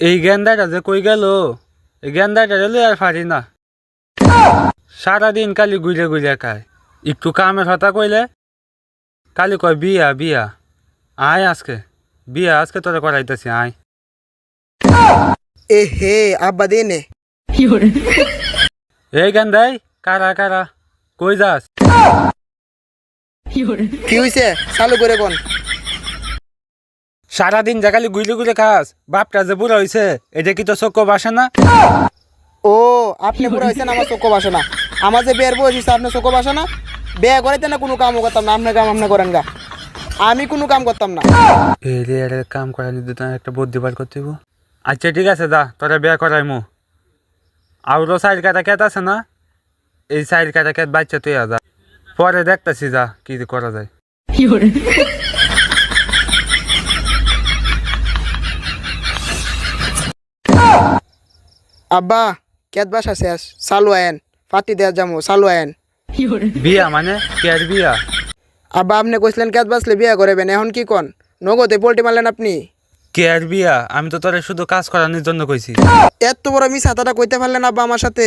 এই গেন্দাটা যে কই গেল, এই গেন্দাটা গেলে আর পারি না। সারাদিন কালি গুইলে গুইলে খায়। একটু কামের হতা কইলে কালি কয় বিয়া বিয়া। আয় আজকে বিয়া, আজকে তোরা করাইতেছি আয়। এ হে আব্বা দে নে। এই গেন্দাই, কারা কারা কই যাস? কি হইছে চালু করে কোন। সারাদিন যে কালি গুইলে গুইলে খাস, বাপটা যে বুড়া হইছে, এটা কি তো চোখ বাসে না? ও আপনি পুরো হয়েছেন, আমার চোখ বাসে না। আমার যে বিয়ের বয়স হয়েছে আপনার চোখ বাসে না। বিয়ে করাইতে না কোনো কামও করতাম না, আপনার কাম আপনি করেন গা। আমি কোনো কাম করতাম না। এর কাম করা নিতে তো একটা বুদ্ধি বার করতে হইব। আচ্ছা ঠিক আছে, যা তোরা বিয়া করাই মু। আরো সাইড কাটা কেত আছে না, এই সাইড কাটা কেত বাচ্চা তুই যা, পরে দেখতেছি যা কি করা যায়। আব্বা কেত বাসা শেষ, চালু আয়েন পাতি দেওয়া যাবো, চালু আয়েন। বিয়া মানে কের বিয়া? আব্বা আপনি কইছিলেন কেত বাসলে বিয়ে করবেন, এখন কি কন নগদে পোল্টি মারলেন আপনি। কের বিয়া? আমি তো তোরে শুধু কাজ করানোর জন্য কইছি। এত বড় মিস হাতাটা কইতে পারলেন আব্বা আমার সাথে।